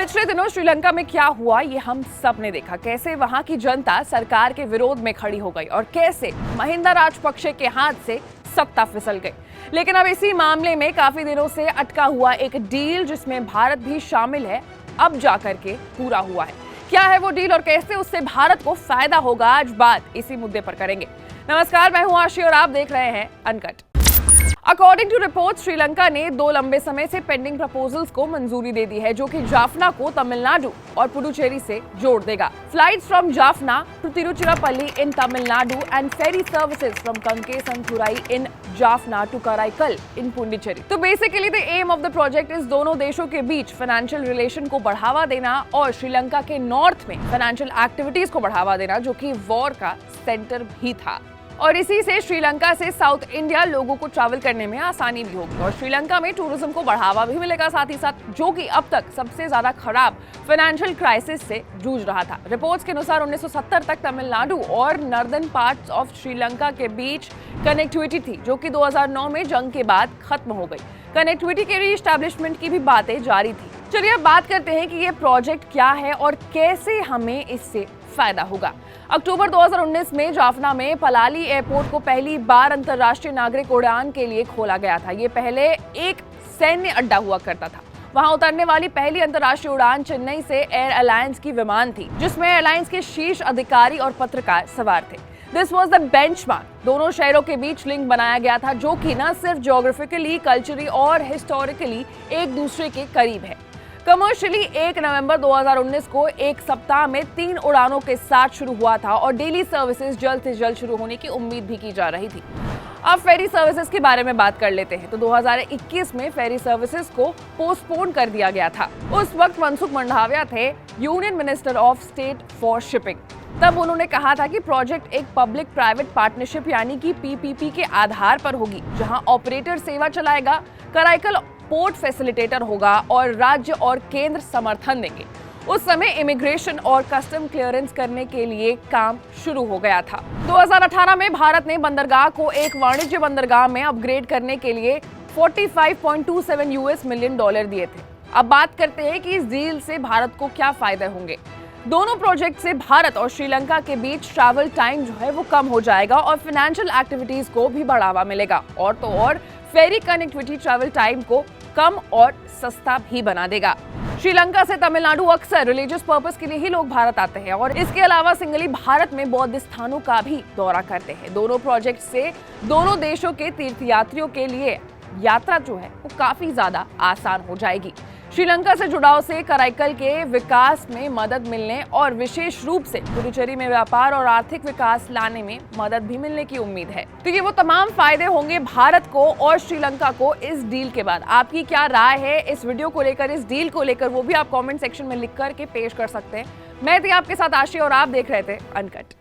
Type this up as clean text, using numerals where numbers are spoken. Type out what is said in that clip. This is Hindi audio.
पिछले दिनों श्रीलंका में क्या हुआ ये हम सब ने देखा। कैसे वहां की जनता सरकार के विरोध में खड़ी हो गई और कैसे महिंदा राजपक्षे के हाथ से सत्ता फिसल गई। लेकिन अब इसी मामले में काफी दिनों से अटका हुआ एक डील जिसमें भारत भी शामिल है, अब जाकर के पूरा हुआ है। क्या है वो डील और कैसे उससे भारत को फायदा होगा, आज बात इसी मुद्दे पर करेंगे। नमस्कार, मैं हूं आशी और आप देख रहे हैं uncut. According to report, Sri Lanka ने 2 लंबे समय से पेंडिंग प्रपोजल्स को मंजूरी दे दी है, जो कि जाफना को तमिलनाडु और पुडुचेरी से जोड़ देगा। Flights from Jaffna to Tiruchirappalli in Tamil Nadu and ferry services from Kankesanthurai in Jaffna to Karaikal in Puducherry. तो basically the aim of the project is दोनों देशों के बीच फाइनेंशियल रिलेशन को बढ़ावा देना और श्रीलंका के नॉर्थ में फाइनेंशियल एक्टिविटीज को बढ़ावा देना, जो कि वॉर का सेंटर भी था। और इसी से श्रीलंका से साउथ इंडिया लोगों को ट्रैवल करने में आसानी भी होगी और श्रीलंका में टूरिज्म को बढ़ावा भी मिलेगा, साथ ही साथ जो कि अब तक सबसे ज्यादा खराब फाइनेंशियल क्राइसिस से जूझ रहा था। रिपोर्ट्स के अनुसार 1970 तक तमिलनाडु और नॉर्दर्न पार्ट्स ऑफ श्रीलंका के बीच कनेक्टिविटी थी, जो कि 2009 में जंग के बाद खत्म हो गई। कनेक्टिविटी के रीएस्टैब्लिशमेंट की भी बातें जारी थी। चलिए अब बात करते हैं कि ये प्रोजेक्ट क्या है और कैसे हमें इससे फायदा होगा। अक्टूबर 2019 में जाफना में पलाली एयरपोर्ट को पहली बार अंतर्राष्ट्रीय नागरिक उड़ान के लिए खोला गया था। ये पहले एक सैन्य अड्डा हुआ करता था। वहां उतरने वाली पहली अंतर्राष्ट्रीय उड़ान चेन्नई से एयर अलायंस की विमान थी, जिसमें एयरलाइंस के शीर्ष अधिकारी और पत्रकार सवार थे। This was the benchmark. दोनों शहरों के बीच लिंक बनाया गया था, जो कि न सिर्फ ज्योग्राफिकली, कल्चरली और हिस्टोरिकली एक दूसरे के करीब है। कमर्शियली 1 नवंबर 2019 को एक सप्ताह में 3 उड़ानों के साथ शुरू हुआ था और डेली सर्विसेज जल्द से जल्द शुरू होने की उम्मीद भी की जा रही थी। अब फेरी सर्विसेज के बारे में बात कर लेते हैं। तो 2021 में फेरी सर्विसेज को पोस्टपोन कर दिया गया था। उस वक्त मनसुख मंडाविया थे union minister of state for shipping. तब उन्होंने कहा था कि प्रोजेक्ट एक पब्लिक प्राइवेट पार्टनरशिप यानी कि पीपीपी के आधार पर होगी, जहां ऑपरेटर सेवा चलाएगा, कराईकल पोर्ट फैसिलिटेटर होगा और राज्य और केंद्र समर्थन देंगे। उस समय इमिग्रेशन और कस्टम क्लियरेंस करने के लिए काम शुरू हो गया था। 2018 में भारत ने बंदरगाह को एक वाणिज्य बंदरगाह में अपग्रेड करने के लिए $45.27 मिलियन दिए थे। अब बात करते हैं कि इस डील से भारत को क्या फायदे होंगे। दोनों प्रोजेक्ट से भारत और श्रीलंका के बीच ट्रैवल टाइम जो है वो कम हो जाएगा और फाइनेंशियल एक्टिविटीज को भी बढ़ावा मिलेगा, और तो और फेरी कनेक्टिविटी ट्रैवल टाइम को कम और सस्ता भी बना देगा। श्रीलंका से तमिलनाडु अक्सर रिलीजियस पर्पस के लिए ही लोग भारत आते हैं और इसके अलावा सिंगली भारत में बौद्ध स्थानों का भी दौरा करते हैं। दोनों प्रोजेक्ट से दोनों देशों के तीर्थयात्रियों के लिए यात्रा जो है वो काफी ज्यादा आसान हो जाएगी। श्रीलंका से जुड़ाव से कराईकल के विकास में मदद मिलने और विशेष रूप से पुडुचेरी में व्यापार और आर्थिक विकास लाने में मदद भी मिलने की उम्मीद है। तो ये वो तमाम फायदे होंगे भारत को और श्रीलंका को इस डील के बाद। आपकी क्या राय है इस वीडियो को लेकर, इस डील को लेकर, वो भी आप कमेंट सेक्शन में लिख करके पेश कर सकते हैं। मैं थी आपके साथ आशी और आप देख रहे थे अनकट।